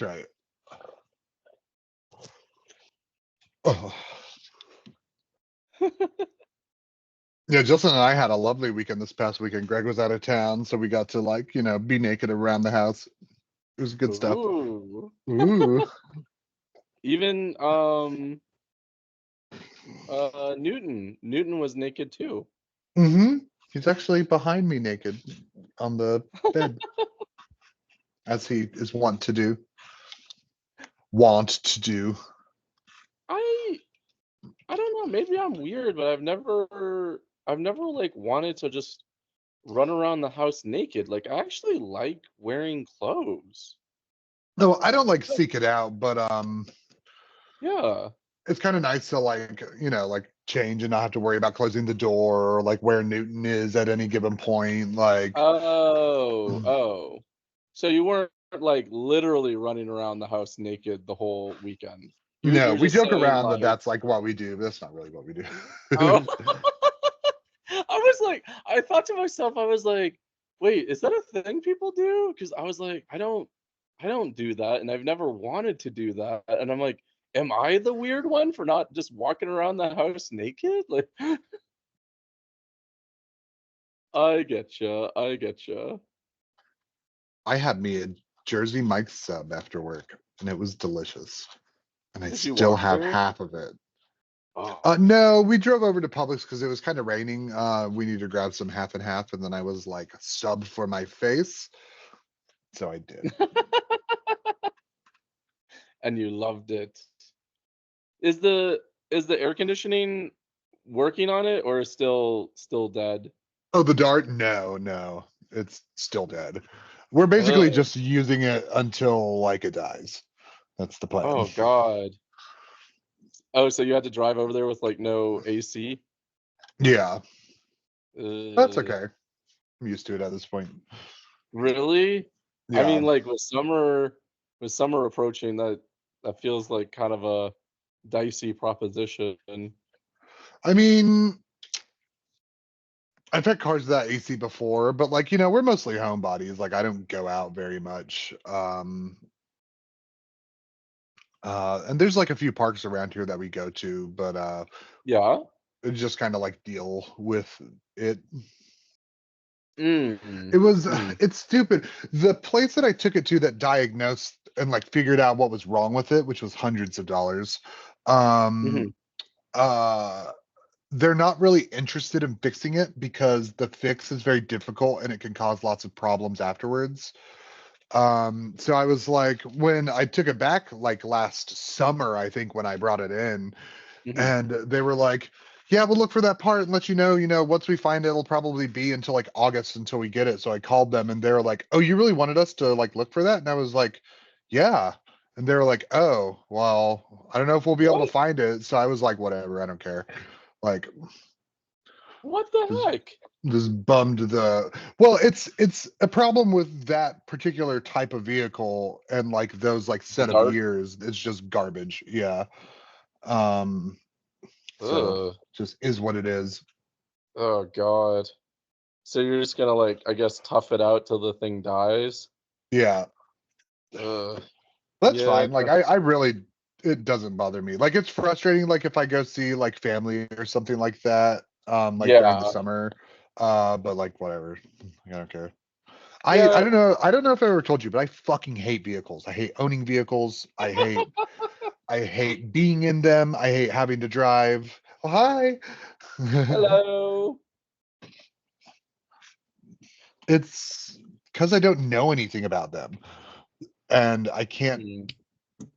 Right. Oh. Yeah, Justin and I had a lovely weekend this past weekend. Greg was out of town, so we got to like, be naked around the house. It was good stuff. Ooh. Ooh. Even Newton was naked too. Mm-hmm. He's actually behind me naked on the bed, as he is wont to do. Want to do. I I don't know, maybe I'm weird, but I've never like wanted to just run around the house naked. Like I actually like wearing clothes. No, I don't like seek it out, but Yeah. it's kind of nice to like, like change and not have to worry about closing the door or like where Newton is at any given point. Like, Oh, oh. So you weren't like literally running around the house naked the whole weekend. You're no, you're we just joke saying around that like, that's like what we do, but that's not really what we do. oh. I was like, I thought to myself, I was like, wait, is that a thing people do? Because I was like, I don't do that, and I've never wanted to do that. And I'm like, am I the weird one for not just walking around the house naked? Like, I get you, I get you. I had me a Jersey Mike's sub after work, and it was delicious. And I Did you still walk have there? half of it. Oh, No, we drove over to Publix because it was kind of raining. We needed to grab some half and half, and then I was like sub for my face, so I did. and you loved it. Is the air conditioning working on it, or is still dead? Oh, the dart? No, no, it's still dead. We're basically Ugh. just using it until like it dies. That's the plan. Oh God. Oh, so you had to drive over there with like no AC? Yeah, that's Uh, okay. I'm used to it at this point. really? I Yeah, mean, like with summer approaching, that feels like kind of a dicey proposition. I mean, I've had cars that AC before, but like, we're mostly homebodies. Like, I don't go out very much. And there's like a few parks around here that we go to, but Yeah. just kind of like deal with it. Mm. It was Mm. it's stupid. The place that I took it to that diagnosed and like figured out what was wrong with it, which was hundreds of dollars. Um Mhm. uh they're not really interested in fixing it because the fix is very difficult and it can cause lots of problems afterwards. So I was like, when I took it back like last summer, I think when I brought it in, Mhm. and they were like, yeah, we'll look for that part and let you know, once we find it, it'll probably be until like August until we get it. So I called them and they were like, oh, you really wanted us to like look for that? And I was like, yeah. And they were like, oh, well, I don't know if we'll be able to What? find it. So I was like, whatever, I don't care. Like, What the just heck? just bummed the well, it's a problem with that particular type of vehicle and like those like The set of dart? years. It's just garbage. Yeah. Um, so Ugh. just is what it is. Oh God. So you're just gonna like, I guess, tough it out till the thing dies? Yeah, Ugh. that's Yeah. fine. Like I really it doesn't bother me. Like it's frustrating like if I go see like family or something like that, like during the Yeah. summer. But like whatever. I don't care. I Yeah. don't know if I ever told you, but I fucking hate vehicles. I hate owning vehicles. I hate being in them. I hate having to drive. Oh, hi. Hello. It's because I don't know anything about them and I can't Mm.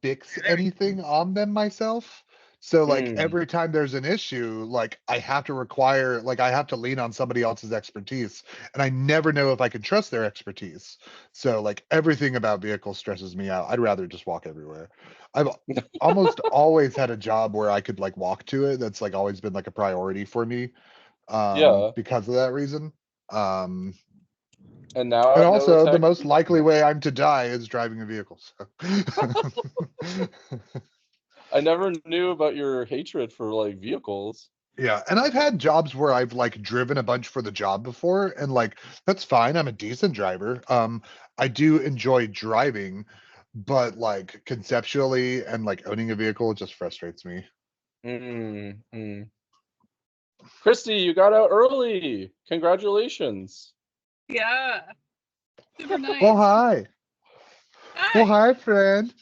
fix anything on them myself. So like Mm. every time there's an issue, like I have to lean on somebody else's expertise. And I never know if I can trust their expertise. So like everything about vehicles stresses me out. I'd rather just walk everywhere. I've almost always had a job where I could like walk to it. That's like always been like a priority for me Yeah. because of that reason. Um And now and no also the tech. most likely way I'm to die is driving a vehicle. So. I never knew about your hatred for like vehicles. Yeah, and I've had jobs where I've like driven a bunch for the job before, and like that's fine. I'm a decent driver. I do enjoy driving, but like conceptually and like owning a vehicle, it just frustrates me. Christy, you got out early. Congratulations. Yeah. Super nice. Well, hi. Hi. Well, hi, friend.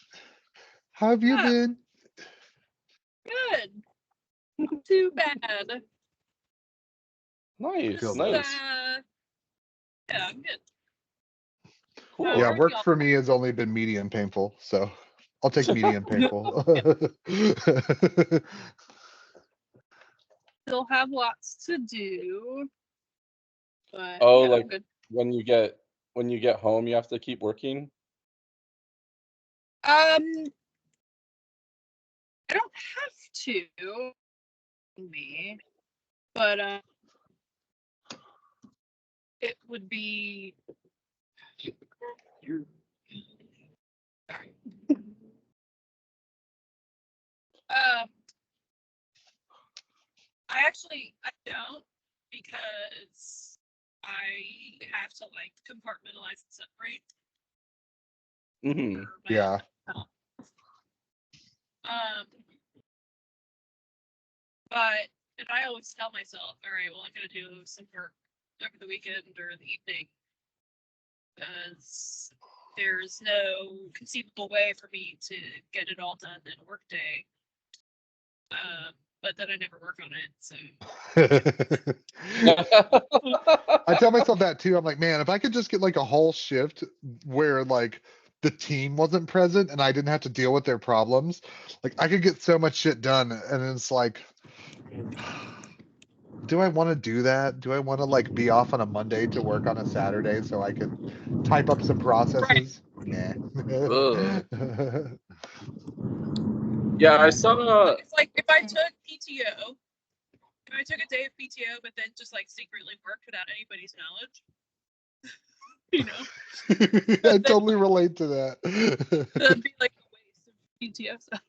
How have you Yeah. been? Good. Not too bad. Nice, Just, nice. yeah, I'm good. Cool. How Yeah, are work y'all? for me has only been medium painful, so I'll take medium painful. Still have lots to do. But Oh, yeah, like I'm good. when you get home, you have to keep working. I don't have to me, but it would be sorry. I don't, because I have to like compartmentalize and separate Mm-hmm. for my Yeah. but and I always tell myself, all right, well, I'm gonna do some work over the weekend or the evening, because there's no conceivable way for me to get it all done in a work day. But then I never work on it, so I tell myself that too. I'm like, man, if I could just get like a whole shift where like the team wasn't present and I didn't have to deal with their problems, like I could get so much shit done. And it's like, do I want to do that? Do I want to like be off on a Monday to work on a Saturday so I can type up some processes? Nah. Ugh. Yeah, I saw. it's like if I took PTO, if I took a day of PTO, but then just like secretly worked without anybody's knowledge, you know, I totally relate to that. that'd be like a waste of PTO stuff.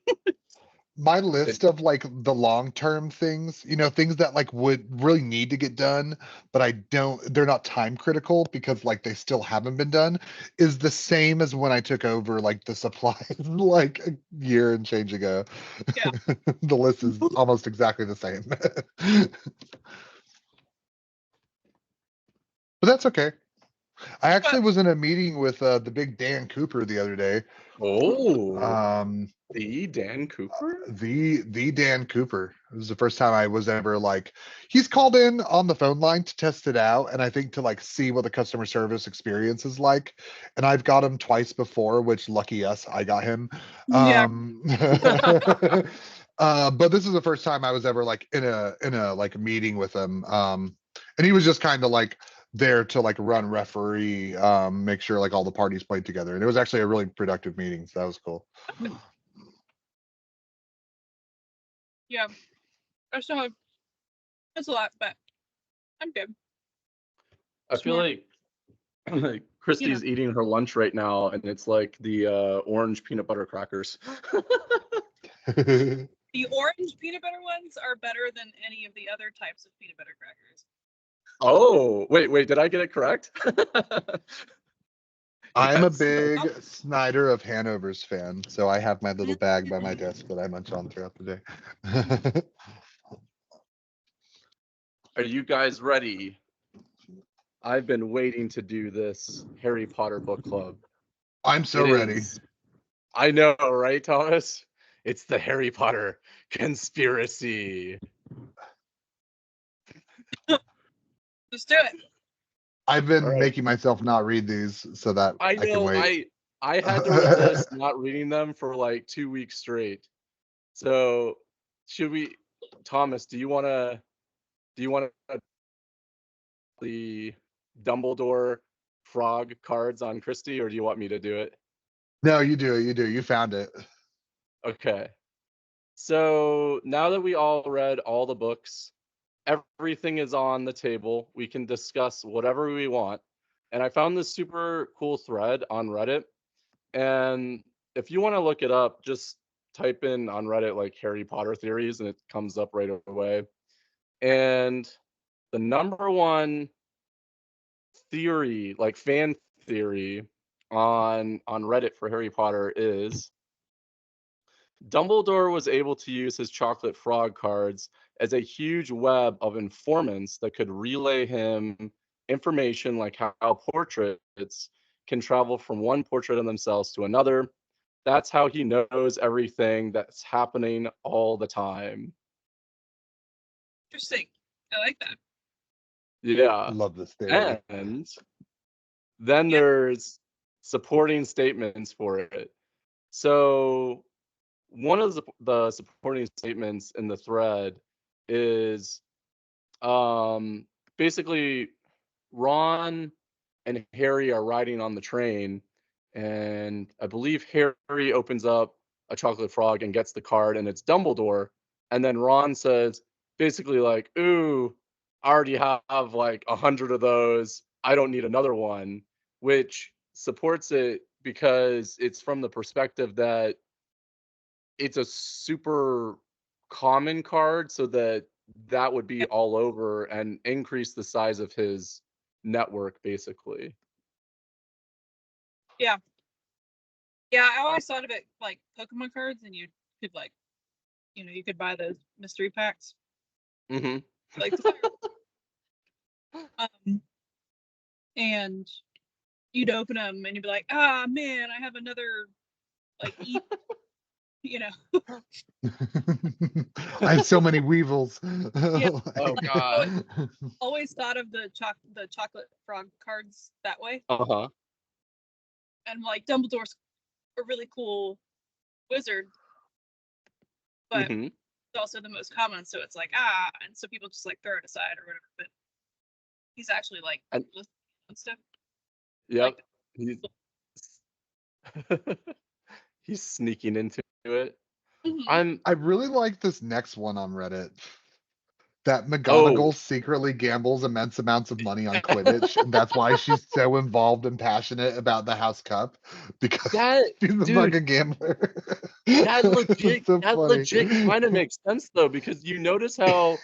My list of like the long-term things, things that like would really need to get done, but they're not time critical because like they still haven't been done, is the same as when I took over like the supplies like a year and change ago. Yeah. The list is almost exactly the same. But that's okay. I actually was in a meeting with the big Dan Cooper the other day. Oh, Um, the Dan Cooper. the Dan Cooper. It was the first time I was ever like, he's called in on the phone line to test it out, and I think to like see what the customer service experience is like. And I've got him twice before, which lucky us, I got him. Yeah. But this is the first time I was ever like in a like meeting with him. And he was just kind of like there to like run referee, make sure like all the parties played together. And it was actually a really productive meeting. So that was cool. Yeah. I still have that's a lot, but I'm good. I feel like Christy's eating her lunch right now, and it's like the orange peanut butter crackers. The orange peanut butter ones are better than any of the other types of peanut butter crackers. Oh, wait, did I get it correct? I'm a Yes. big Snyder of Hanover's fan, so I have my little bag by my desk that I munch on throughout the day. Are you guys ready? I've been waiting to do this Harry Potter book club. I'm so It ready. is- I know, right, Thomas? It's the Harry Potter conspiracy. Let's do it. I've been All right. making myself not read these so that I can know. wait. I had to resist not reading them for like 2 weeks straight. So, should we, Thomas? Do you want to the Dumbledore frog cards on Christy, or do you want me to do it? No, you do. You do. You found it. Okay. So now that we all read all the books, everything is on the table. We can discuss whatever we want. And I found this super cool thread on Reddit. And if you want to look it up, just type in on Reddit like Harry Potter theories and it comes up right away. And the number one theory, like fan theory, on Reddit for Harry Potter is Dumbledore was able to use his chocolate frog cards as a huge web of informants that could relay him information like how portraits can travel from one portrait of themselves to another. That's how he knows everything that's happening all the time. Interesting. I like that. Yeah. Love this theory. And then Yeah. there's supporting statements for it. So one of the supporting statements in the thread is basically Ron and Harry are riding on the train, and I believe Harry opens up a chocolate frog and gets the card, and it's Dumbledore. And then Ron says basically like, "Ooh, I already have like 100 of those. I don't need another one," which supports it because it's from the perspective that it's a super common card, so that would be all over and increase the size of his network basically. Yeah. Yeah, I always thought of it like Pokemon cards, and you could like, you could buy those mystery packs. Mm-hmm. Like, and you'd open them and you'd be like, ah, man, I have another like you know. I have so many Weevils. Yeah. Oh God. Always thought of the chocolate frog cards that way, Uh-huh. and like Dumbledore's a really cool wizard, but Mm-hmm. it's also the most common, so it's like and so people just like throw it aside or whatever. But he's actually like And listening and stuff. yep. Like, He's he's sneaking into it. mhm. I really like this next one on Reddit. That Oh McGonagall secretly gambles immense amounts of money on Quidditch, and that's why she's so involved and passionate about the House Cup, because that she's a dude, fucking gambler. that legit It's so that funny. legit kind of makes sense though, because you notice how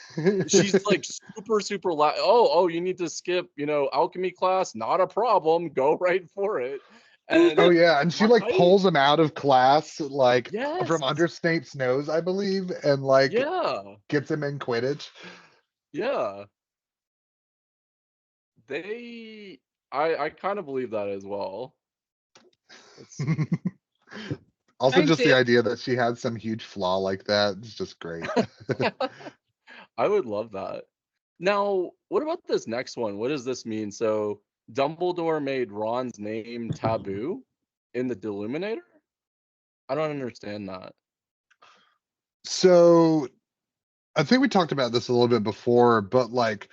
she's like super loud. Oh, you need to skip, alchemy class, not a problem, go right for it. Oh And yeah, and she like right? pulls him out of class, like Yes. from under Snape's nose, I believe, and like Yeah. gets him in Quidditch. Yeah. They I kind of believe that as well. Let's see. Also, I just the do. idea that she had some huge flaw like that is just great. I would love that. Now, what about this next one? What does this mean? So, Dumbledore made Ron's name taboo in the Deluminator? I don't understand that. So I think we talked about this a little bit before, but like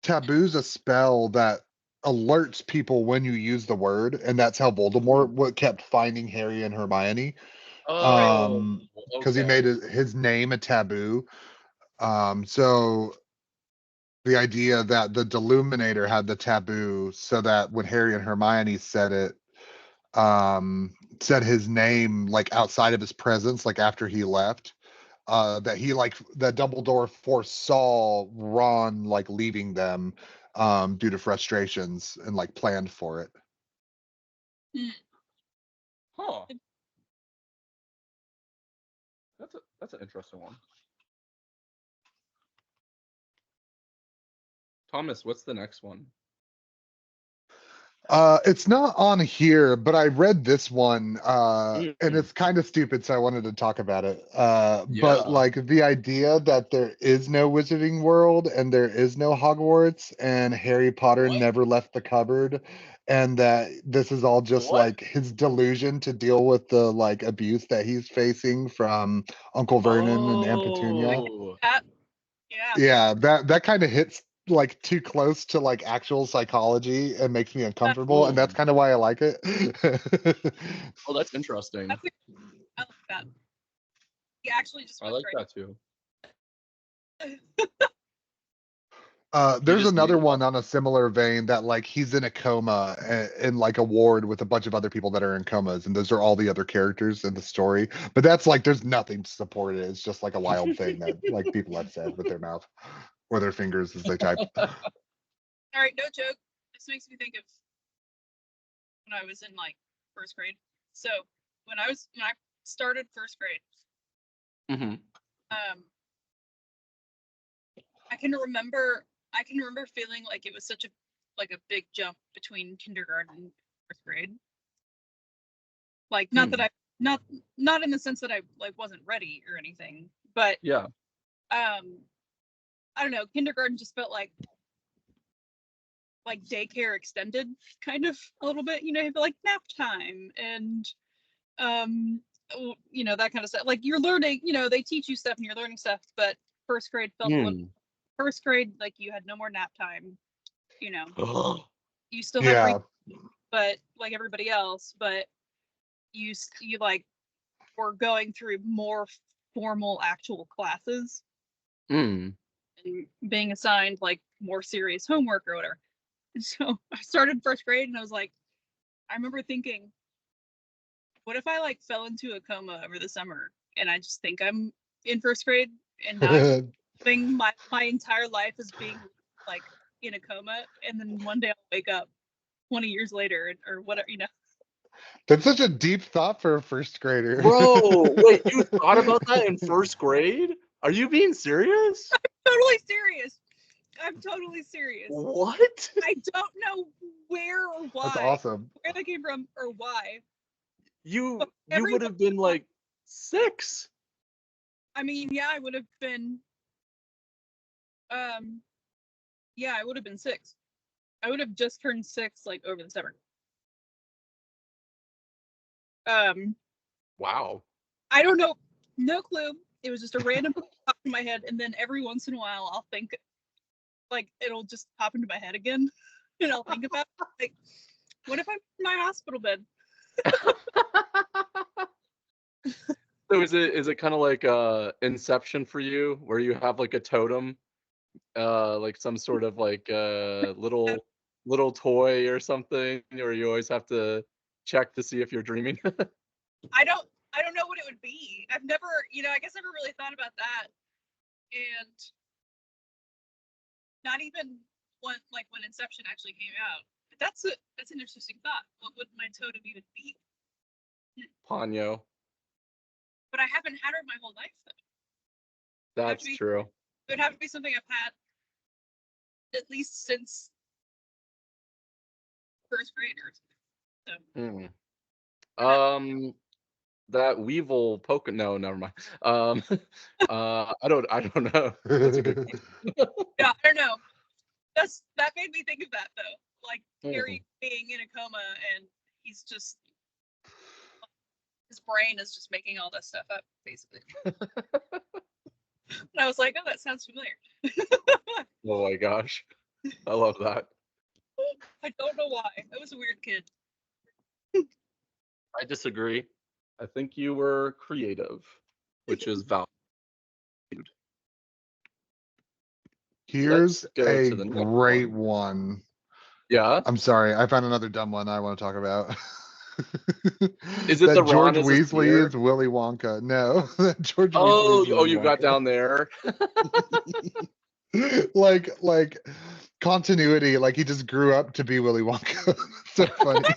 taboo's a spell that alerts people when you use the word, and that's how Voldemort what kept finding Harry and Hermione. Right. Oh, Because he made okay. his name a taboo. So the idea that the Deluminator had the taboo, so that when Harry and Hermione said it, said his name like outside of his presence, like after he left, that Dumbledore foresaw Ron like leaving them due to frustrations and like planned for it. Mm. Huh. That's an interesting one. Thomas, what's the next one? It's not on here, but I read this one, and Mm, it's kind of stupid, so I wanted to talk about it. But yeah. like the idea that there is no Wizarding World and there is no Hogwarts, and Harry Potter What? never left the cupboard, and that this is all just What? like his delusion to deal with the like abuse that he's facing from Uncle Vernon and Aunt Petunia. Oh. That, yeah. Yeah, that kind of hits like too close to like actual psychology and makes me That, uncomfortable, and that's Hmm. kind of why I like it. Oh, that's interesting. I like that. He actually just I went like that too. He There's just made another it up. one on a similar vein that like he's in a coma in like a ward with a bunch of other people that are in comas, and those are all the other characters in the story. But that's like there's nothing to support it. It's just like a wild thing that like people have said with their mouth or their fingers as they type. All right, no joke. This makes me think of when I was in like first grade. So when I started first grade, Mm-hmm. I can remember feeling like it was such a big jump between kindergarten and first grade. Like not that I not in the sense that I like wasn't ready or anything, but Yeah. I don't know, kindergarten just felt like daycare extended kind of a little bit, you know, you feel like nap time and you know, that kind of stuff. Like you're learning, you know, they teach you stuff and you're learning stuff, but first grade felt a little, first grade like you had no more nap time, you know. You still had Yeah. but like everybody else, but you like were going through more formal actual classes and being assigned like more serious homework or whatever. And so I started first grade and I was like, I remember thinking, what if I like fell into a coma over the summer and I just think I'm in first grade and now I'm living my entire life as being like in a coma, and then one day I'll wake up 20 years later or whatever, you know. That's such a deep thought for a first grader. Bro, wait, you thought about that in first grade? Are you being serious? Totally serious. I'm totally serious. What? I don't know where or why. That's awesome. Where that came from or why. You would have been like 6. I mean, yeah, I would have been. Yeah, I would have been 6. I would have just turned 6 like over the summer. Wow. I don't know, no clue. It was just a random pop in my head, and then every once in a while I'll think, like it'll just pop into my head again, and I'll think about it, like, what if I'm in my hospital bed? So is it kind of like Inception for you, where you have like a totem, like some sort of like little toy or something, or you always have to check to see if you're dreaming? I don't know what it would be. I've never, you know, I guess I never really thought about that. And not even when Inception actually came out. But that's an interesting thought. What would my totem even be? Ponyo. But I haven't had her my whole life though. That's true. It would have to be something I've had at least since first grade or so. That Weevil Poke. No, never mind. I don't know. That's a good question. Yeah, I don't know. That made me think of that though. Like Harry being in a coma and he's just, his brain is just making all that stuff up, basically. And I was like, oh, that sounds familiar. Oh my gosh. I love that. I don't know why. I was a weird kid. I disagree. I think you were creative, which is valued. Here's Let's go a to the next great one. one. Yeah. I'm sorry, I found another dumb one I want to talk about. Is it that the George Ron is a Weasley seer? is Willy Wonka? No, that George Weasley Oh, is Willy you got Wonka. down there. like continuity, like he just grew up to be Willy Wonka. So funny.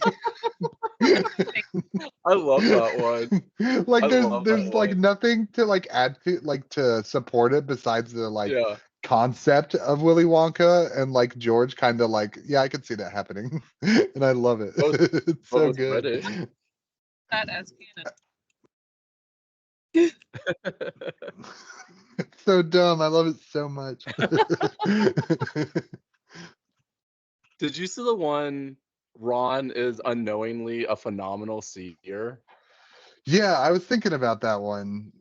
I love that one. Like I there's love that like one. nothing to like add to like to support it besides the like Yeah. concept of Willy Wonka, and like George kind of like, yeah, I could see that happening. And I love it. It's so Both good. British. That as canon. It's so dumb. I love it so much. Did you see the one Ron is unknowingly a phenomenal seer? Yeah, I was thinking about that one.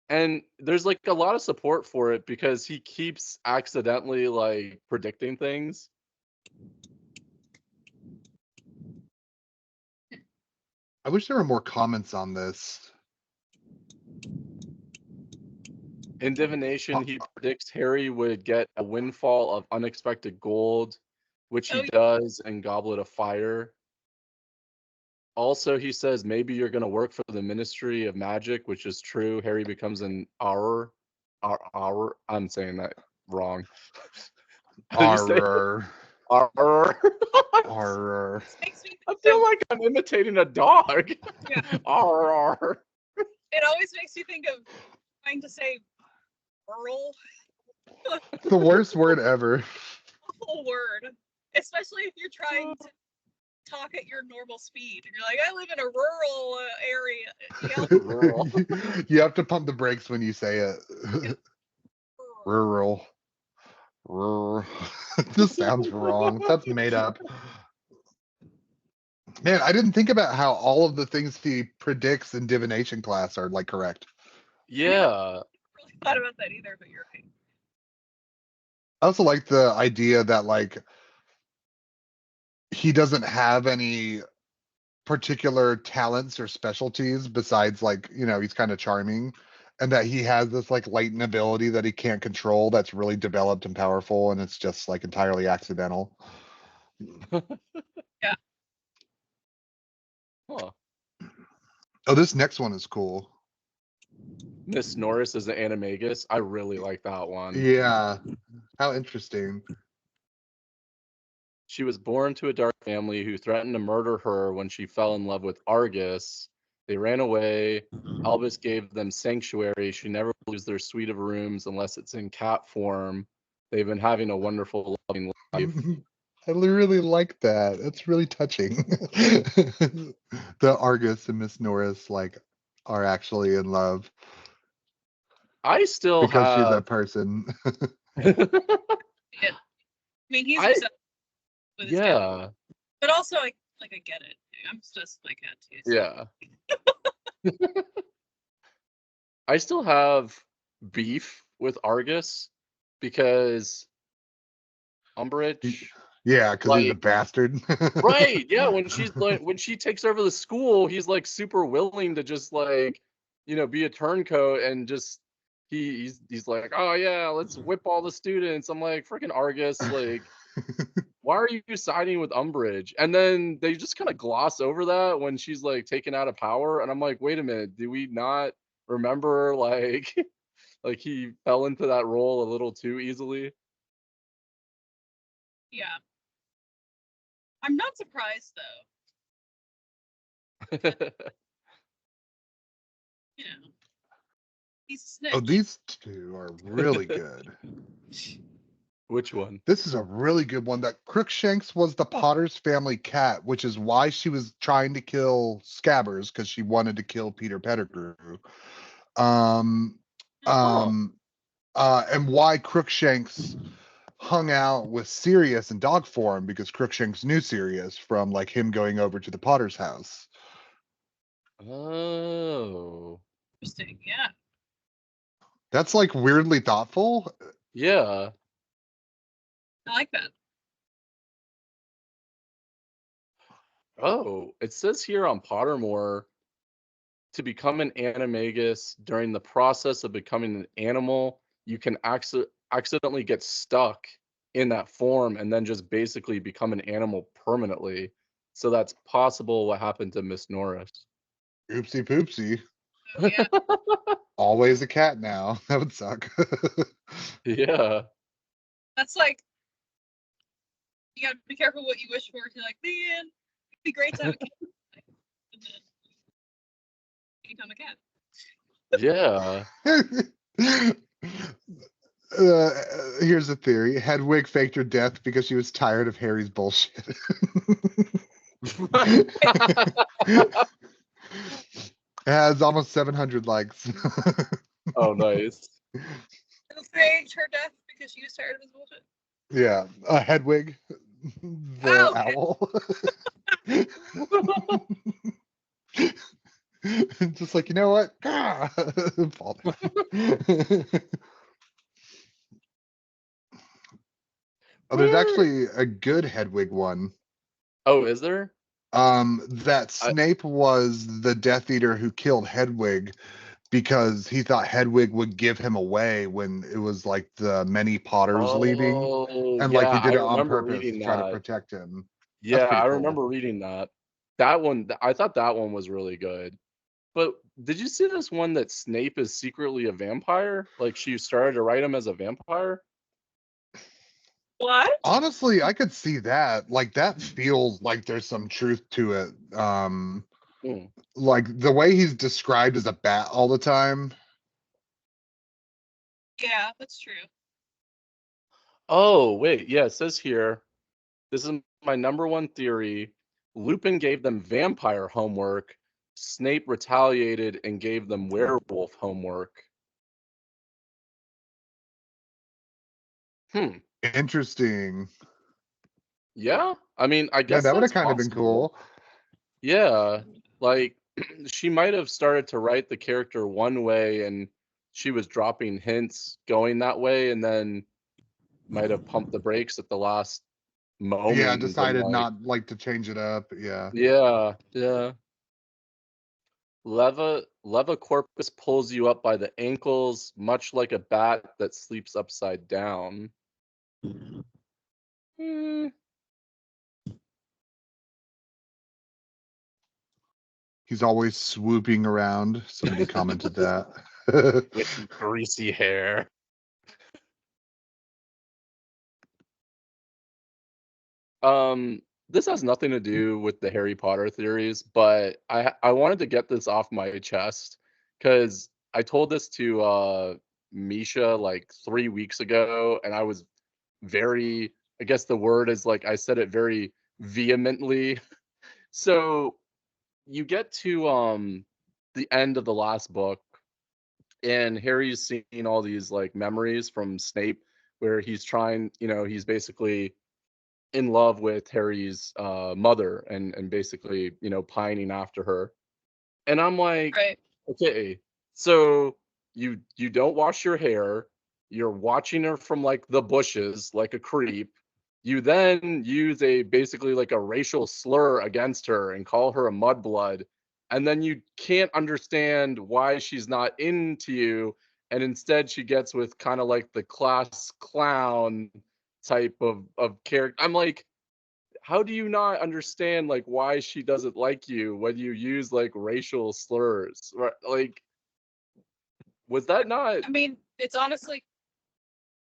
And there's like a lot of support for it because he keeps accidentally like predicting things. I wish there were more comments on this. In divination, he predicts Harry would get a windfall of unexpected gold, which he does in Goblet of Fire. Also, he says maybe you're going to work for the Ministry of Magic, which is true. Harry becomes an Auror. I'm saying that wrong. How do you say it? Auror. Arr. Arr. This makes me I think feel of, like I'm imitating a dog. Yeah. Arr, arr. it always makes you think of trying to say rural The worst word ever. whole word, especially if you're trying to talk at your normal speed and you're like, I live in a rural area. Rural. You have to pump the brakes when you say it. Rural. Rural. This sounds wrong. That's made up. Man, I didn't think about how all of the things he predicts in divination class are like correct. Yeah. I really thought about that either, but you're right. I also like the idea that like he doesn't have any particular talents or specialties besides like, he's kind of charming, and that he has this like latent ability that he can't control that's really developed and powerful, and it's just like entirely accidental. Yeah. Huh. Oh, this next one is cool. Miss Norris is an animagus. I really like that one. Yeah. How interesting. She was born to a dark family who threatened to murder her when she fell in love with Argus. They ran away. Albus gave them sanctuary. She never leaves their suite of rooms unless it's in cat form. They've been having a wonderful, loving life. I really like that. It's really touching. The Argus and Miss Norris like are actually in love I still because she's a have. person. I mean, he's I- obsessed with his cat, Yeah. but also I get it. I'm obsessed with my cat too. So. Yeah. I still have beef with Argus because Umbridge. Yeah, because he's a Like- bastard. Right. Yeah. When she takes over the school, he's like super willing to just like, be a turncoat and just he's like, oh yeah, let's whip all the students. I'm like, freaking Argus, like, why are you siding with Umbridge? And then they just kind of gloss over that when she's like taken out of power. And I'm like, wait a minute, do we not remember like like he fell into that role a little too easily? Yeah. I'm not surprised though. You know, he's a snitch. Oh, these two are really good. Which one? This is a really good one. That Crookshanks was the Potter's family cat, which is why she was trying to kill Scabbers, because she wanted to kill Peter Pettigrew. And why Crookshanks hung out with Sirius in dog form, because Crookshanks knew Sirius from like him going over to the Potter's house. Oh. Interesting. Yeah. That's like weirdly thoughtful. Yeah. I like that. Oh, it says here on Pottermore, to become an animagus during the process of becoming an animal, you can accidentally get stuck in that form and then just basically become an animal permanently. So that's possible what happened to Miss Norris. Oopsie poopsie. Oh, yeah. Always a cat now. That would suck. Yeah. That's like, you gotta be careful what you wish for. You're like, man, it'd be great to have a cat. And then you become a cat. Yeah. Here's a theory. Hedwig faked her death because she was tired of Harry's bullshit. It has almost 700 likes. Oh, nice. It'll fake her death because she was tired of his bullshit. Yeah, Hedwig, the owl. Just like, you know what? Fall down. Oh, there's actually a good Hedwig one. Oh, is there? That Snape was the Death Eater who killed Hedwig because he thought Hedwig would give him away when it was like the many Potters leaving, and yeah, like he did I it on remember purpose to reading try to that. protect him. Yeah, pretty I cool. remember reading that. That one, I thought that one was really good. But did you see this one that Snape is secretly a vampire? Like she started to write him as a vampire? What? Honestly, I could see that. Like that feels like there's some truth to it. Hmm. Like the way he's described as a bat all the time. Yeah, that's true. Oh, wait. Yeah, it says here, this is my number one theory. Lupin gave them vampire homework. Snape retaliated and gave them werewolf homework. Hmm. Interesting. Yeah. I mean, I Yeah, guess that would have that's kind of been possible. cool. Yeah. Like she might have started to write the character one way and she was dropping hints going that way and then might have pumped the brakes at the last Yeah, moment and been decided like, not like to change it up. Yeah. yeah. Leva corpus pulls you up by the ankles, much like a bat that sleeps upside down. Hmm. He's always swooping around. Somebody commented that. With greasy hair. This has nothing to do with the Harry Potter theories, but I wanted to get this off my chest because I told this to Misha like 3 weeks ago, and I was very, I guess the word is like I said it very vehemently. So you get to the end of the last book, and Harry's seeing all these like memories from Snape where he's trying, he's basically in love with Harry's mother and basically, pining after her. And I'm like, Right. okay, so you don't wash your hair, you're watching her from like the bushes like a creep. You then use a basically like a racial slur against her and call her a mudblood. And then you can't understand why she's not into you. And instead she gets with kind of like the class clown type of character. I'm like, how do you not understand like why she doesn't like you when you use like racial slurs? Right? Like, was that not I mean, it's honestly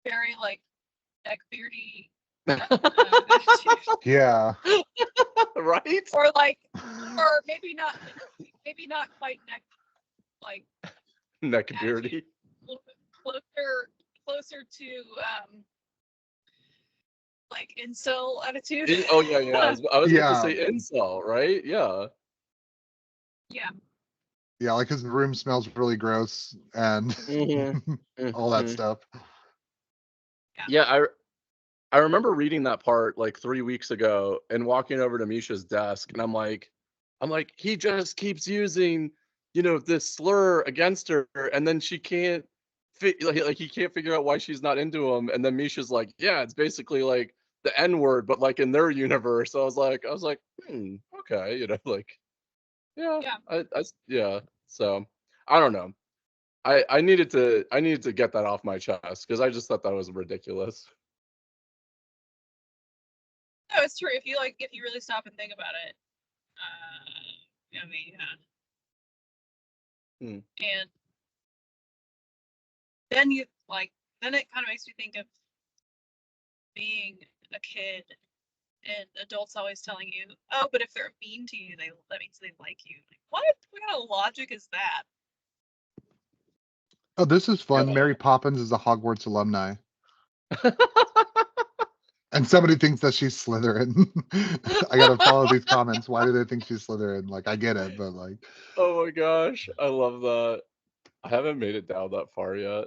very like neckbeardy, Yeah. right? or like, or maybe not quite like Neckbeardy. a little bit closer to like incel attitude. Oh yeah. I was going to Yeah. say incel, right? Yeah. Yeah. Yeah, like his room smells really gross and all that Mhm. stuff. Yeah, I remember reading that part like 3 weeks ago and walking over to Misha's desk, and I'm like, he just keeps using, this slur against her, and then she can't like he can't figure out why she's not into him, and then Misha's like, yeah, it's basically like the N word, but like in their universe. I was like, okay, like, yeah, Yeah. yeah. So I don't know. I needed to get that off my chest because I just thought that was ridiculous. No, it's true. If you really stop and think about it, I mean, Hmm. and then it kind of makes me think of being a kid and adults always telling you, oh, but if they're mean to you, that means they like you. Like, what kind of logic is that? Oh, this is fun. Yeah. Mary Poppins is a Hogwarts alumni. And somebody thinks that she's Slytherin. I gotta follow these comments. Why do they think she's Slytherin? Like, I get it, but like, Oh my gosh, I love that. I haven't made it down that far yet.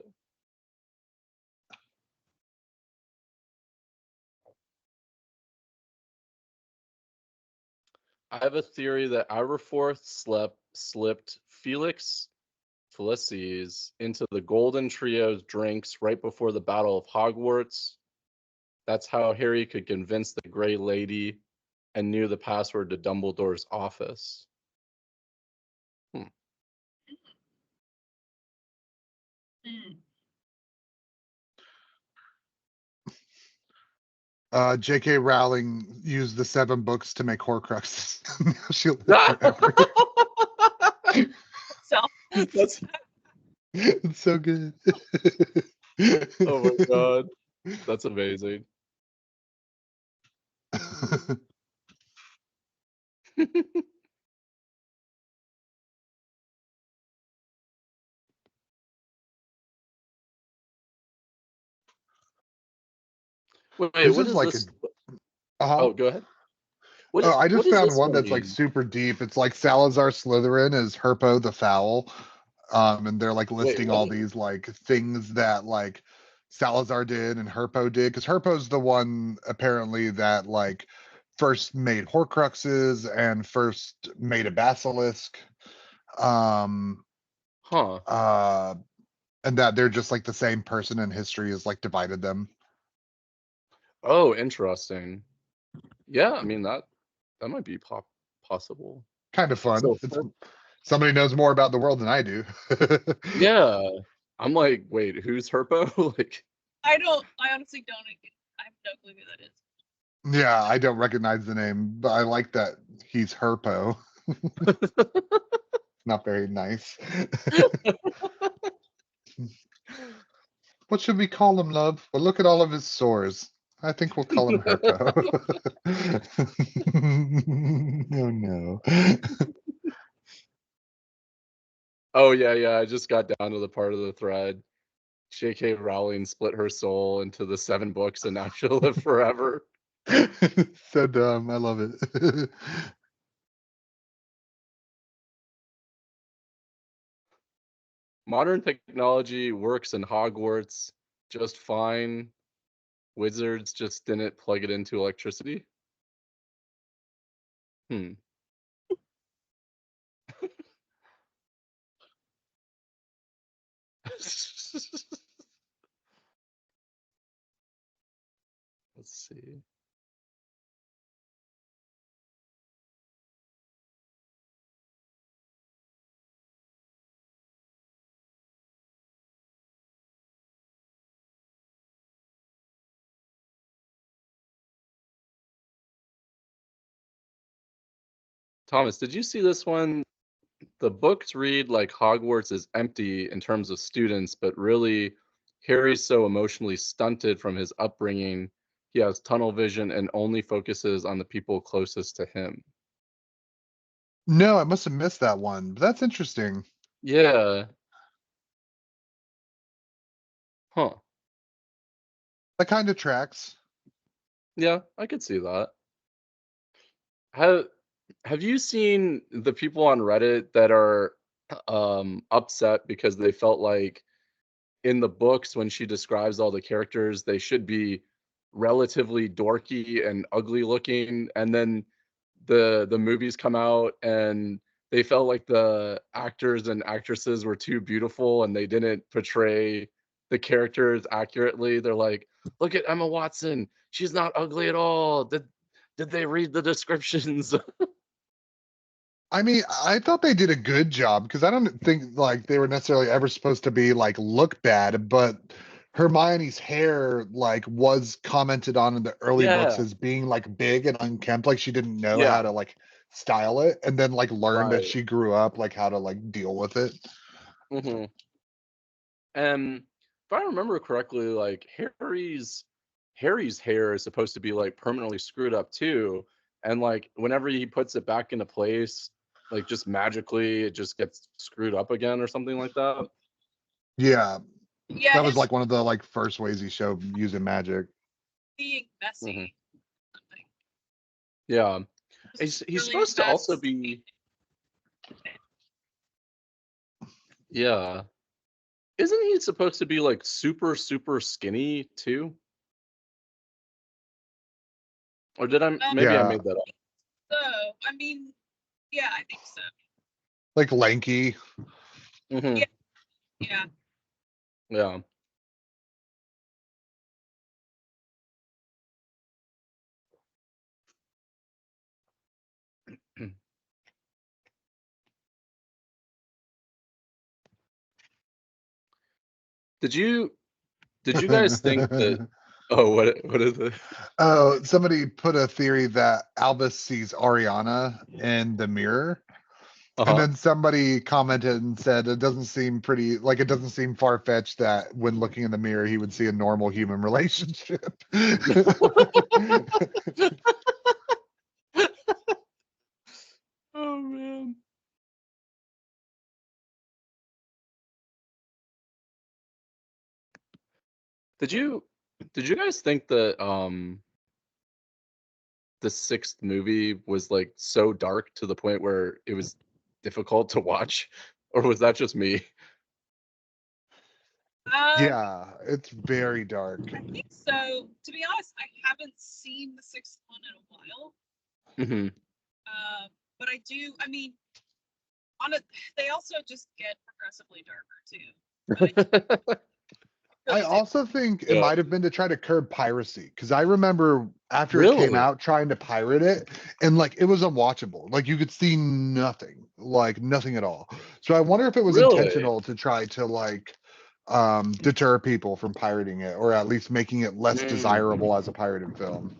I have a theory that Aberforth slipped Felix Felices into the Golden Trio's drinks right before the Battle of Hogwarts. That's how Harry could convince the Grey Lady and knew the password to Dumbledore's office. Mm. J.K. Rowling used the 7 books to make Horcruxes. She'll live forever. So That's It's so good. oh my god, that's amazing. Wait, This what is is like this? uh-huh. Oh, go ahead. Oh, I What just does found this one one that's like mean? super deep. It's like Salazar Slytherin is Herpo the Foul. And they're like Wait, listing what? all these like things that like Salazar did and Herpo did, because Herpo's the one apparently that like first made Horcruxes and first made a basilisk. Um Huh. and that they're just like the same person, and history has like divided them. Oh, interesting. Yeah, I mean that might be possible. Kind of fun. So, It's somebody knows more about the world than I do. yeah, I'm like, wait, who's Herpo? Like, I honestly don't. I have no clue who that is. Yeah, I don't recognize the name, but I like that he's Herpo. Not very nice. What should we call him, love? Well, look at all of his sores. I think we'll call him Herpo. Oh no. oh yeah, I just got down to the part of the thread. J.K. Rowling split her soul into the 7 books, and now she'll live forever. So dumb. I love it. Modern technology works in Hogwarts just fine. Wizards just didn't plug it into electricity. Hmm. Let's see. Thomas, did you see this one? The books read like Hogwarts is empty in terms of students, but really Harry's so emotionally stunted from his upbringing. He has tunnel vision and only focuses on the people closest to him. No, I must have missed that one, but that's interesting. Yeah. Huh. That kind of tracks. Yeah, I could see that. Have you seen the people on Reddit that are upset because they felt like in the books when she describes all the characters they should be relatively dorky and ugly looking, and then the movies come out and they felt like the actors and actresses were too beautiful and they didn't portray the characters accurately. They're like, look at Emma Watson, she's not ugly at all. Did they read the descriptions? I mean, I thought they did a good job, because I don't think like they were necessarily ever supposed to be like look bad, but Hermione's hair like was commented on in the early books Yeah, as being like big and unkempt, like she didn't know how yeah, to like style it, and then like learned as right. she grew up like how to like deal with it. Hmm. And if I remember correctly, like Harry's hair is supposed to be like permanently screwed up too. And like whenever he puts it back into place, like just magically it just gets screwed up again or something like that. Yeah, Yeah, that was his like one of the like first ways he showed using magic. being messy. Hmm. Something. Yeah. Just He's really supposed to also messed. be, yeah. Isn't he supposed to be like super, super skinny too? Or did maybe I Yeah, made that up. So, I mean, yeah, I think so. like lanky. Hmm. Yeah, yeah. Yeah. Did you guys think that, oh, what is it? Oh, somebody put a theory that Albus sees Ariana in the mirror. And Uh-huh. then somebody commented and said it doesn't seem pretty, like it doesn't seem far-fetched that when looking in the mirror he would see a normal human relationship. Did you guys think that the sixth movie was like so dark to the point where it was difficult to watch, or was that just me? Yeah, it's very dark. I think so. To be honest, I haven't seen the sixth one in a while. Mm-hmm. But I do. I mean, they also just get progressively darker too. I also think it Yeah. might have been to try to curb piracy, because I remember after it came Really? out trying to pirate it, and like it was unwatchable. Like you could see nothing, like nothing at all. So I wonder if it was Really? intentional to try to like deter people from pirating it, or at least making it less desirable as a pirated film.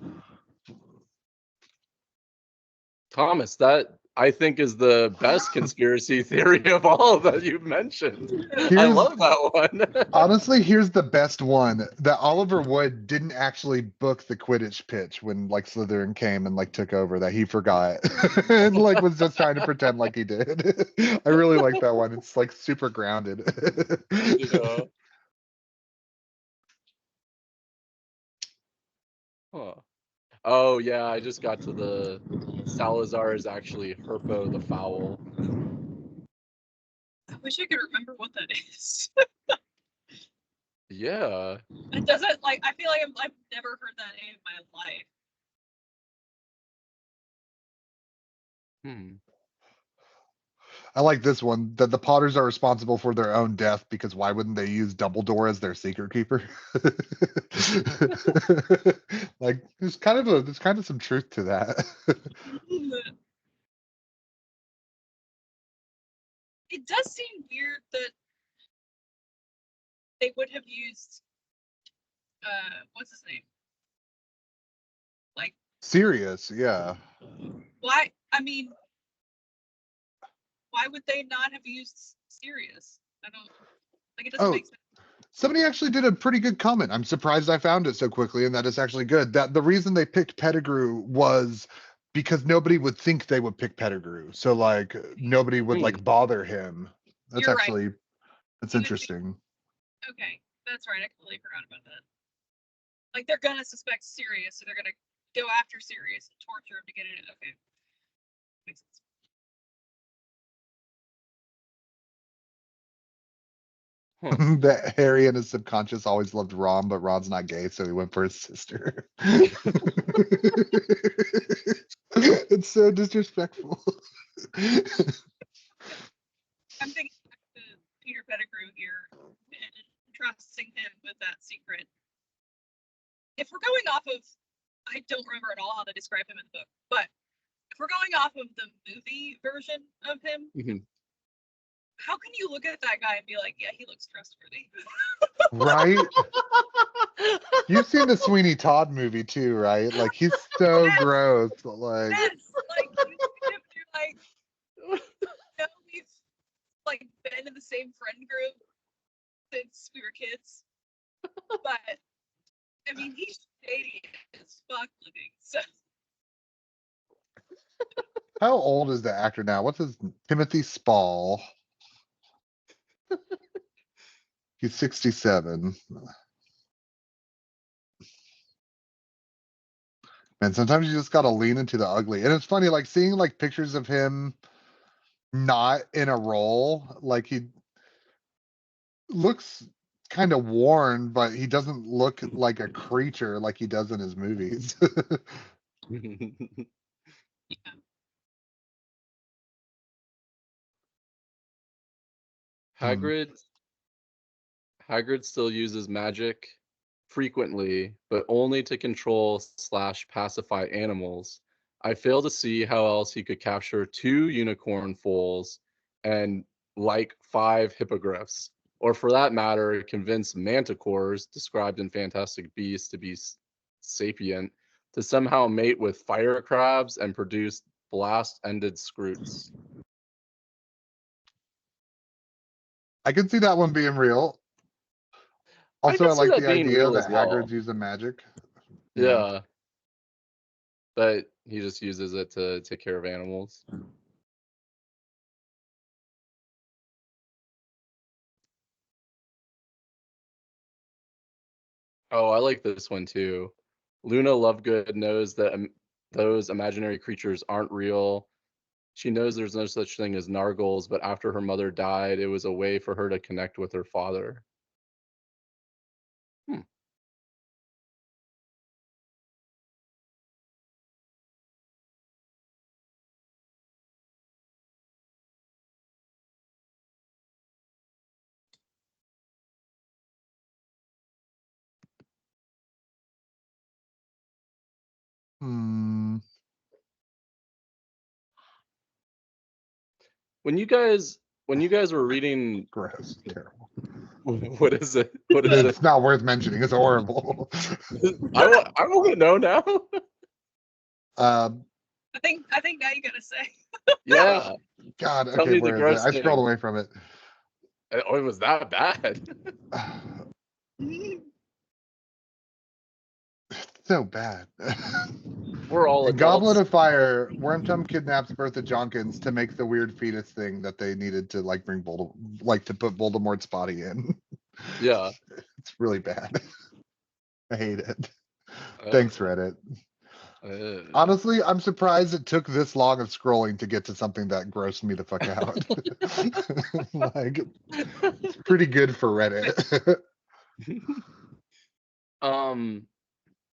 Thomas, that I think is the best conspiracy theory of all that you've mentioned. I Here's love that one. honestly, here's the best one, that Oliver Wood didn't actually book the Quidditch pitch when like Slytherin came and like took over, that he forgot and like was just trying to pretend like he did. I really like that one. It's like super grounded. Yeah. Huh. Oh yeah, I just got to the Salazar is actually Herpo the Foul. I wish I could remember what that is. Yeah. It doesn't like. I feel like I've never heard that name in my life. I like this one, that the Potters are responsible for their own death, because why wouldn't they use Dumbledore as their secret keeper? Like there's kind of some truth to that. It does seem weird that they would have used what's his name? Like Sirius, yeah. why? I mean, why would they not have used Sirius? I don't like. It doesn't Oh, make sense. somebody actually did a pretty good comment. I'm surprised I found it so quickly, and that it's actually good. That the reason they picked Pettigrew was because nobody would think they would pick Pettigrew. So like nobody would like bother him. That's You're right. actually that's interesting. Okay, that's right. I completely forgot about that. Like they're gonna suspect Sirius, so they're gonna go after Sirius and torture him to get it. Okay, makes sense. That Harry in his subconscious always loved Ron, but Ron's not gay, so he went for his sister. It's so disrespectful. I'm thinking back to Peter Pettigrew here and trusting him with that secret. If we're going off of, I don't remember at all how they describe him in the book, but if we're going off of the movie version of him, how can you look at that guy and be like, yeah, he looks trustworthy? Right? You've seen the Sweeney Todd movie too, right? Like he's so Yes. gross, but like Yes, like you're like, no, we've like been in the same friend group since we were kids, but I mean he's shady as fuck looking. So how old is the actor now? What's his Timothy Spall? He's 67. And sometimes you just gotta lean into the ugly. And it's funny, like seeing like pictures of him not in a role, like he looks kind of worn, but he doesn't look like a creature like he does in his movies. Hagrid still uses magic frequently, but only to control / pacify animals. I fail to see how else he could capture 2 unicorn foals and like 5 hippogriffs, or for that matter, convince manticores described in Fantastic Beasts to be sapient to somehow mate with fire crabs and produce blast-ended scroots. I can see that one being real. I Also, I can see like that the being idea real that as well. Hagrid's using magic. Yeah. But he just uses it to take care of animals. Oh, I like this one too. Luna Lovegood knows that those imaginary creatures aren't real. She knows there's no such thing as Nargles, but after her mother died, it was a way for her to connect with her father. Hmm. Hmm. When you guys were reading, Gross. Terrible. what is it? What is it? It's not worth mentioning. It's horrible. I want to know now. Um. I think now you gotta say. Yeah. God. Tell Okay. me the Where is it? gross I scrolled thing. away from it. Oh, it was that bad. So bad. We're all In Goblet adults. of Fire, Wormtongue kidnaps Bertha Jonkins to make the weird fetus thing that they needed to like bring like to put Voldemort's body in. Yeah. It's really bad. I hate it. Uh, Thanks, Reddit. uh, Honestly, I'm surprised it took this long of scrolling to get to something that grossed me the fuck out. Like, it's pretty good for Reddit.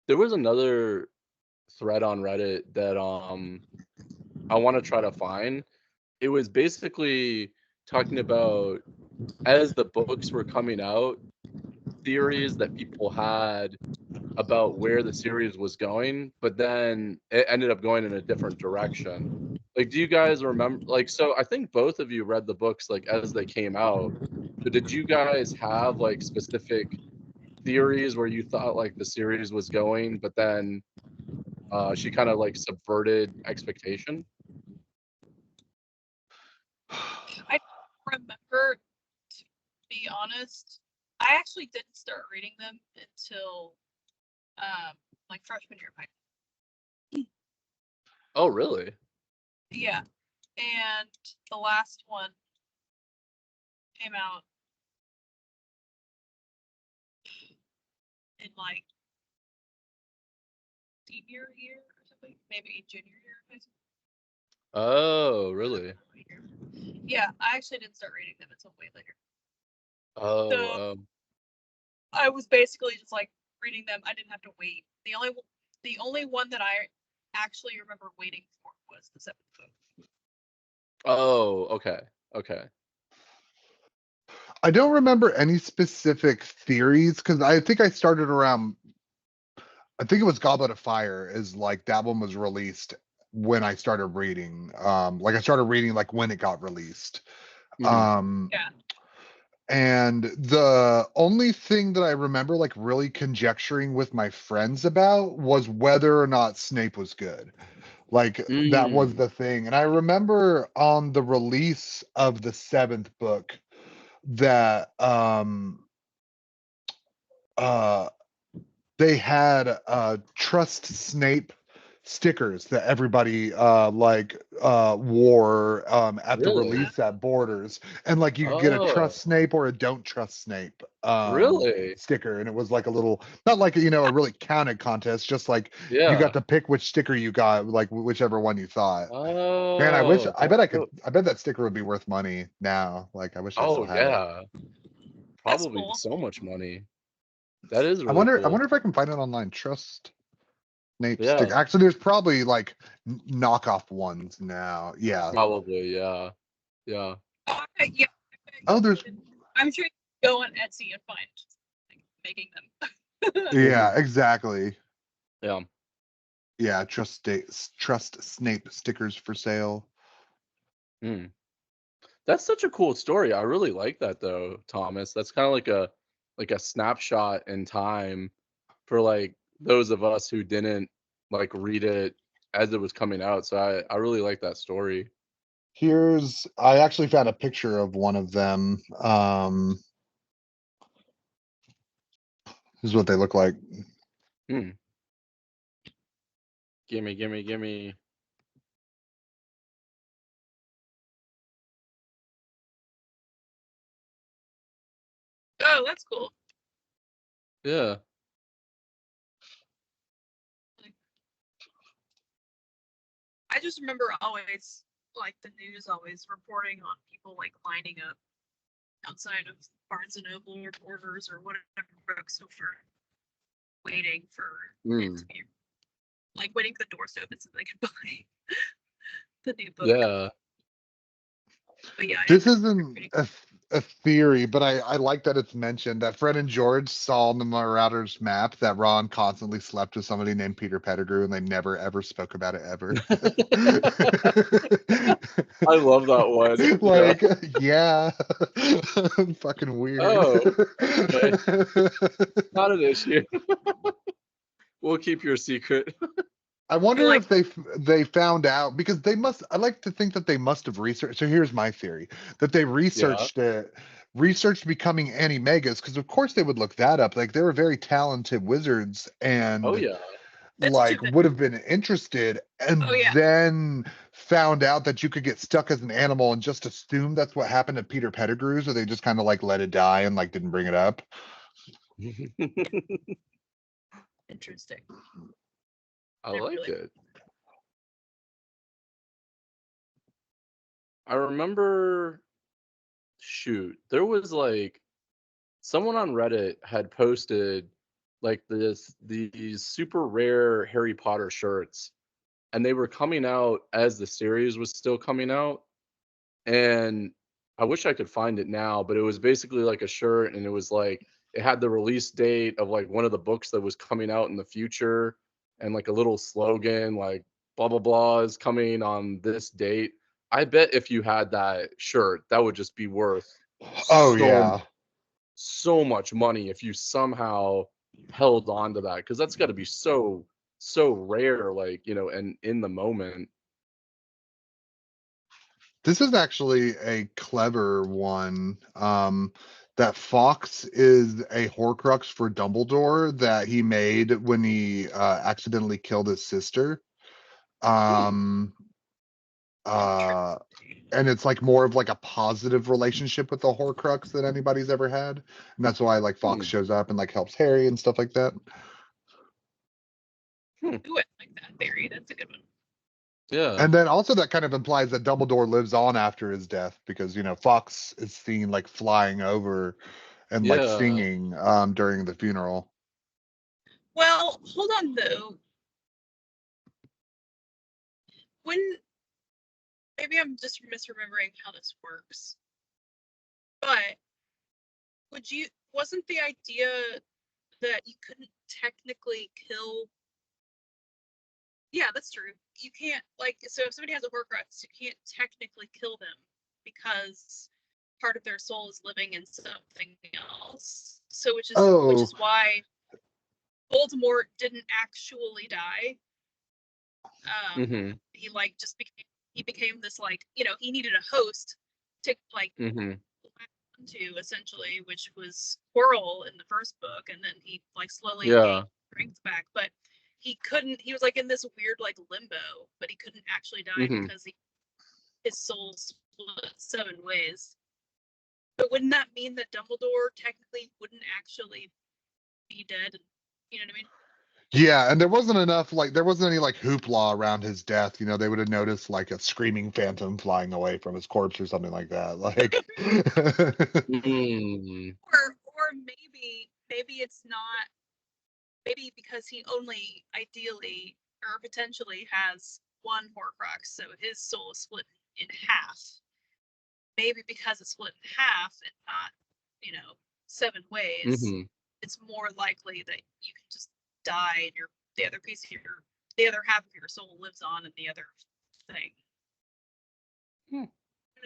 there was another thread on Reddit that I want to try to find. It was basically talking about, as the books were coming out, theories that people had about where the series was going, but then it ended up going in a different direction. Like, do you guys remember? Like, so I think both of you read the books like as they came out. But did you guys have like specific theories where you thought like the series was going, but then she kind of like subverted expectation? I don't remember, to be honest. I actually didn't start reading them until like freshman year of high school. Oh, really? Yeah. And the last one came out in like senior year or something, maybe junior year of high school. Oh, really? Yeah, I actually didn't start reading them until way later. Oh, So I was basically just like reading them. I didn't have to wait. The only one that I actually remember waiting for was the seventh book. oh, okay, okay. I don't remember any specific theories because I think I started around. I think it was Goblet of Fire is like that one was released when I started reading. Like I started reading like when it got released. Um, Yeah. and the only thing that I remember like really conjecturing with my friends about was whether or not Snape was good. Like that was Mm, the thing. And I remember on the release of the seventh book that uh they had trust Snape stickers that everybody wore at the really? release at Borders, and like you could get a Oh, trust Snape or a don't trust Snape really? sticker, and it was like a little, not like a really counted contest, just like you got Yeah. to pick which sticker you got, like whichever one you thought. Man, Oh, that's so. I bet that sticker would be worth money now. Like I wish I still Oh, had it. yeah. That's Probably cool. so much money. That is really I cool. wonder if I can find it online. Trust Snape stick. Yeah, Actually, there's probably like knockoff ones now. Yeah. probably. Yeah, yeah. Okay, yeah. Oh, there's I'm sure you can go on Etsy and find like, making them. yeah, exactly. Yeah. Yeah, trust Snape stickers for sale. Mm. That's such a cool story. I really like that though, Thomas. That's kind of like a snapshot in time for like those of us who didn't like read it as it was coming out. So I really like that story. I actually found a picture of one of them. This is what they look like. Hmm. Gimme, gimme, gimme. Oh, that's cool. Yeah. just remember always, like, the news always reporting on people, like, lining up outside of Barnes and Noble or Borders or whatever bookstore, waiting for it to be, like, waiting for the doors to open so they could buy the new book. Yeah. But yeah, This isn't a theory, but I like that it's mentioned that Fred and George saw on the Marauders map that Ron constantly slept with somebody named Peter Pettigrew, and they never ever spoke about it ever. I love that one. Like, yeah, fucking weird. Oh, okay. Not an issue. We'll keep your secret. I wonder like- if they found out, because they must. I like to think that they must have researched. So here's my theory: that they researched it, researched becoming Animegas, because of course they would look that up. Like, they were very talented wizards, and Oh yeah. like would have been interested, and Oh, yeah. then found out that you could get stuck as an animal and just assume that's what happened to Peter Pettigrew, so they just kind of like let it die and like didn't bring it up. Interesting. I They're like really- it. I remember, shoot, there was like someone on Reddit had posted like these super rare Harry Potter shirts, and they were coming out as the series was still coming out. And I wish I could find it now, but it was basically like a shirt, and it was like it had the release date of like one of the books that was coming out in the future, and like a little slogan like blah blah blah is coming on this date. I bet if you had that shirt, that would just be worth Oh so yeah. so much money if you somehow held on to that, because that's got to be so rare, like, you know, and in the moment. This is actually a clever one. That Fox is a Horcrux for Dumbledore that he made when he accidentally killed his sister. And it's like more of like a positive relationship with the Horcrux than anybody's ever had, and that's why like Fox shows up and like helps Harry and stuff like that. Ooh, I like that theory. That's a good one. Yeah. And then also that kind of implies that Dumbledore lives on after his death, because, you know, Fox is seen like flying over and like Yeah. singing during the funeral. Well, hold on though. When maybe I'm just misremembering how this works, but wasn't the idea that you couldn't technically kill? Yeah, that's true. You can't, like, so if somebody has a Horcrux, you can't technically kill them because part of their soul is living in something else. So which is why Voldemort didn't actually die. He like just became this, like, you know, he needed a host to like to essentially, which was Quirrell in the first book, and then he like slowly gained strength back, but he was like in this weird like limbo, but he couldn't actually die because his soul split 7 ways. But wouldn't that mean that Dumbledore technically wouldn't actually be dead? You know what I mean? Yeah, and there wasn't any like hoopla around his death. You know, they would have noticed like a screaming phantom flying away from his corpse or something like that. Like, or maybe it's not. Maybe because he only ideally or potentially has one Horcrux, so his soul is split in half. Maybe because it's split in half and not, you know, 7 ways, it's more likely that you can just die and the other half of your soul lives on in the other thing. You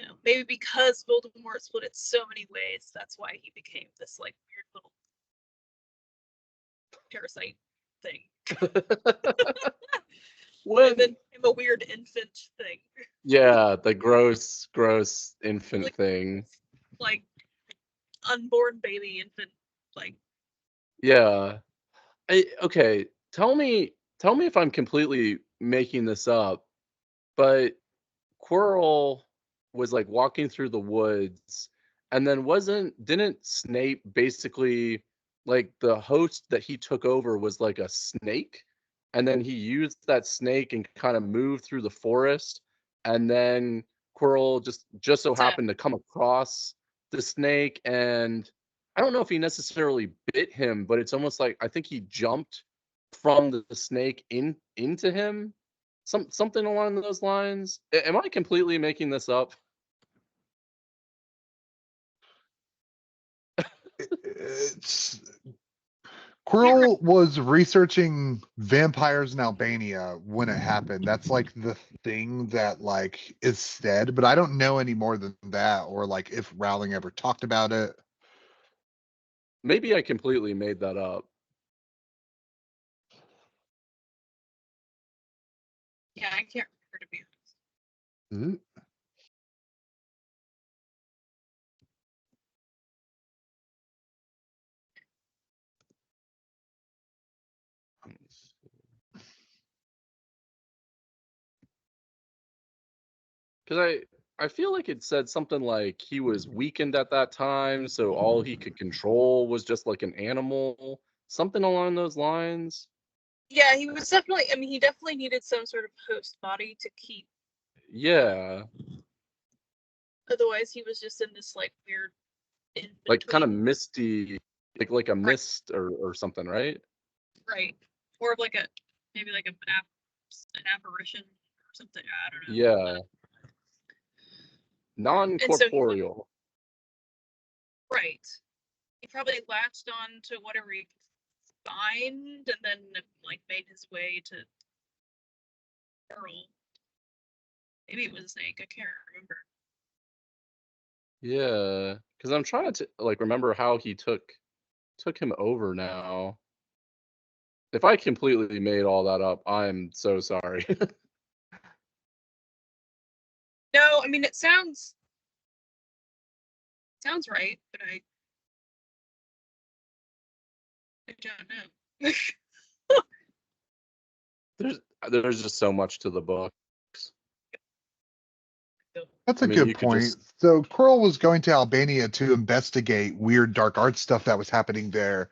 know, maybe because Voldemort split it so many ways, that's why he became this like weird little parasite thing. And then became a weird infant thing. Yeah, the gross infant thing. Like unborn baby infant, like. Yeah. Okay, tell me if I'm completely making this up, but Quirrell was like walking through the woods, and then didn't Snape basically, like, the host that he took over was like a snake, and then he used that snake and kind of moved through the forest, and then Quirrell just so happened to come across the snake, and I don't know if he necessarily bit him, but it's almost like I think he jumped from the snake into him, something along those lines. Am I completely making this up? It's Quirrell was researching vampires in Albania when it happened. That's like the thing that like is said, but I don't know any more than that, or like if Rowling ever talked about it. Maybe I completely made that up. Yeah, I can't remember, to be honest. Mm. Because I feel like it said something like he was weakened at that time, so all he could control was just like an animal, something along those lines. Yeah, he was definitely. I mean, he definitely needed some sort of host body to keep. Yeah. Otherwise, he was just in this like weird, like kind of misty, like a mist or something, right? Right. Or like a maybe like an apparition or something. I don't know. Yeah. Non-corporeal. So right. He probably latched on to whatever he could find, and then like made his way to Earl. Maybe it was a snake. I can't remember. Yeah, because I'm trying to like remember how he took him over now. If I completely made all that up, I'm so sorry. No, I mean it sounds right, but I don't know. There's just so much to the books. That's a good point. So Quirrell was going to Albania to investigate weird dark arts stuff that was happening there.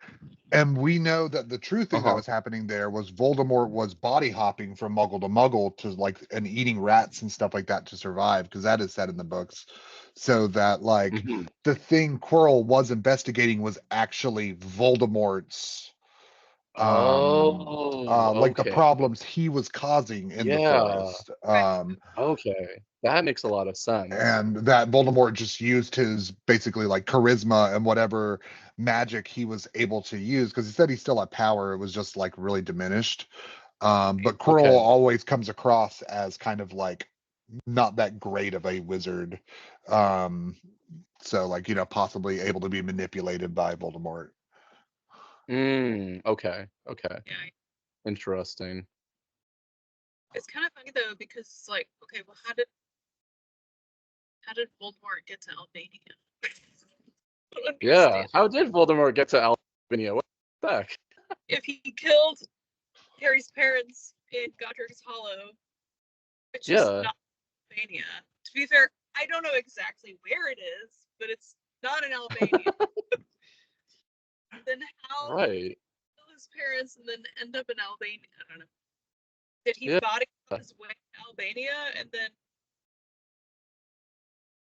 And we know that the true thing that was happening there was Voldemort was body hopping from muggle to muggle to like and eating rats and stuff like that to survive, because that is said in the books. So that like the thing Quirrell was investigating was actually Voldemort's like the problems he was causing in the forest. Okay, that makes a lot of sense. And that Voldemort just used his basically like charisma and whatever magic he was able to use, because he said he still had power, it was just like really diminished. But Quirrell always comes across as kind of like not that great of a wizard. So like, you know, possibly able to be manipulated by Voldemort. Okay. Yeah. Interesting. It's kind of funny though, because like, okay, well, how did Voldemort get to Albania? Yeah, how did Voldemort get to Albania? What the heck? If he killed Harry's parents in Godric's Hollow, which is not Albania. To be fair, I don't know exactly where it is, but it's not in Albania. Then how did he kill his parents and then end up in Albania? I don't know. Did he body his way to Albania, and then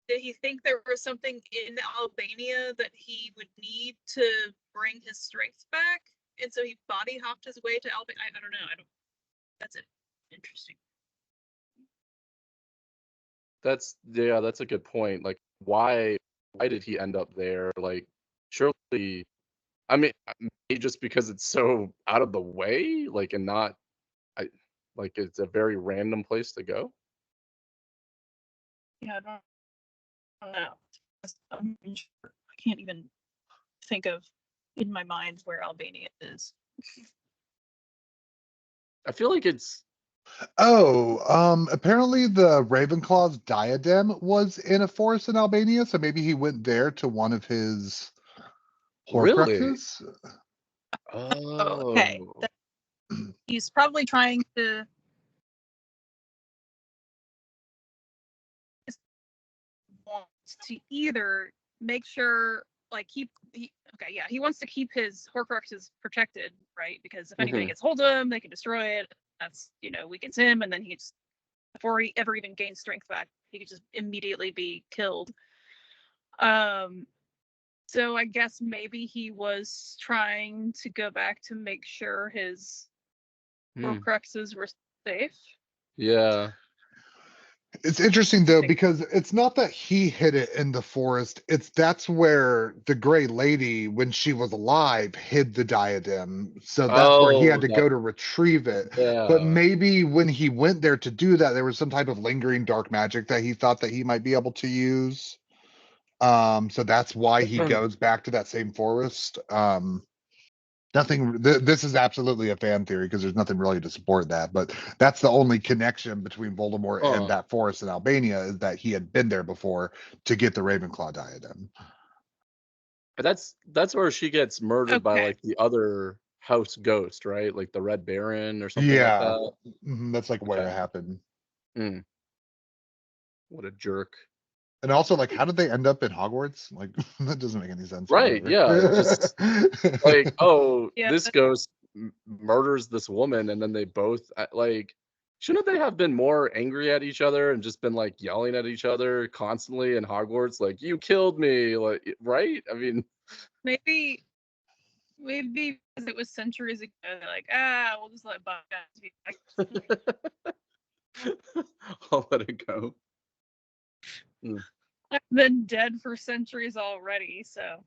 did he think there was something in Albania that he would need to bring his strength back, and so he body hopped his way to Albania? I don't know. That's interesting. That's a good point. Like, why did he end up there? Like, surely, I mean, maybe just because it's so out of the way, like, and not, like it's a very random place to go. Yeah, I don't know. I can't even think of in my mind where Albania is. I feel like it's. Apparently the Ravenclaw's diadem was in a forest in Albania, so maybe he went there to one of his Horcruxes. Okay. He's probably trying to either make sure like he wants to keep his Horcruxes protected, right? Because if anybody Mhm. gets hold of him, they can destroy it. That's, weakens him, and then he's, before he ever even gains strength back, he could just immediately be killed. So I guess maybe he was trying to go back to make sure his Horcruxes were safe. Yeah. It's interesting though, because it's not that he hid it in the forest. That's where the Gray Lady, when she was alive, hid the diadem. So that's where he had to go to retrieve it. Yeah. But maybe when he went there to do that, there was some type of lingering dark magic that he thought that he might be able to use. So that's why he goes back to that same forest. This is absolutely a fan theory because there's nothing really to support that, but that's the only connection between Voldemort and that forest in Albania, is that he had been there before to get the Ravenclaw diadem. But that's where she gets murdered by like the other house ghost, right? Like the Red Baron or something like that. That's like where it happened. What a jerk. And also, like, how did they end up in Hogwarts? Like, that doesn't make any sense. Right, yeah. Just like, this ghost murders this woman, and then they both, like, shouldn't they have been more angry at each other and just been, like, yelling at each other constantly in Hogwarts? Like, you killed me, like, right? I mean... Maybe because it was centuries ago, they're like, we'll just let bygones be bygones. I'll let it go. I've been dead for centuries already, so.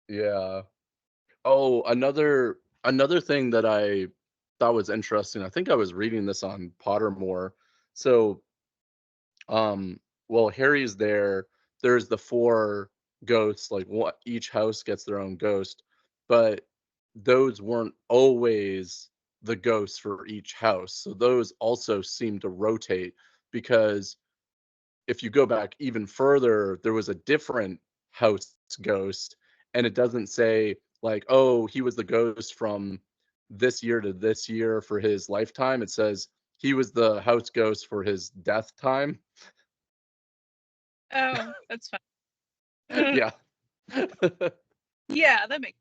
Yeah. Oh, another thing that I thought was interesting. I think I was reading this on Pottermore. So, well, Harry's there. There's the 4 ghosts. Like, each house gets their own ghost, but those weren't always the ghosts for each house. So those also seem to rotate, because if you go back even further, there was a different house ghost, and it doesn't say like, oh, he was the ghost from this year to this year for his lifetime. It says he was the house ghost for his death time. Oh, that's fine. Yeah. Yeah, that makes.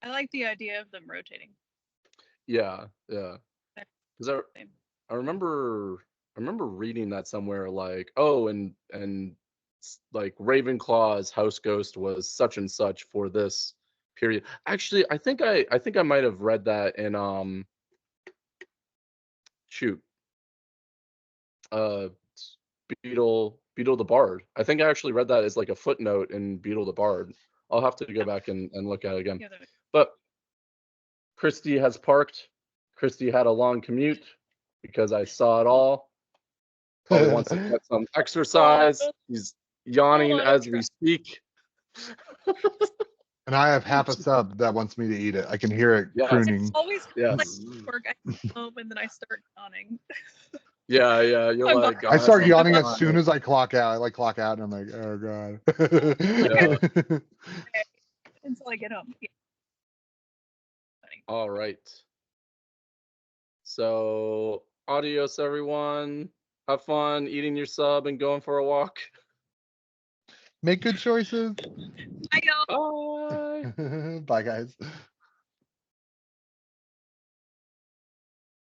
I like the idea of them rotating. Yeah, yeah. Because I remember reading that somewhere, like, oh, and like Ravenclaw's house ghost was such and such for this period. Actually, I think I might have read that in Beetle the Bard. I think I actually read that as like a footnote in Beetle the Bard. I'll have to go back and look at it again. But Christy has parked. Christy had a long commute because I saw it all. Probably wants to get some exercise. He's yawning as we speak. And I have half a sub that wants me to eat it. I can hear it crooning. It's always like work. I come home and then I start yawning. Yeah. You're like, I start yawning as soon as I clock out. I like clock out and I'm like, oh god. Until I get home. Yeah. All right. So, adios, everyone. Have fun eating your sub and going for a walk. Make good choices. Bye, y'all. Bye. Bye, guys.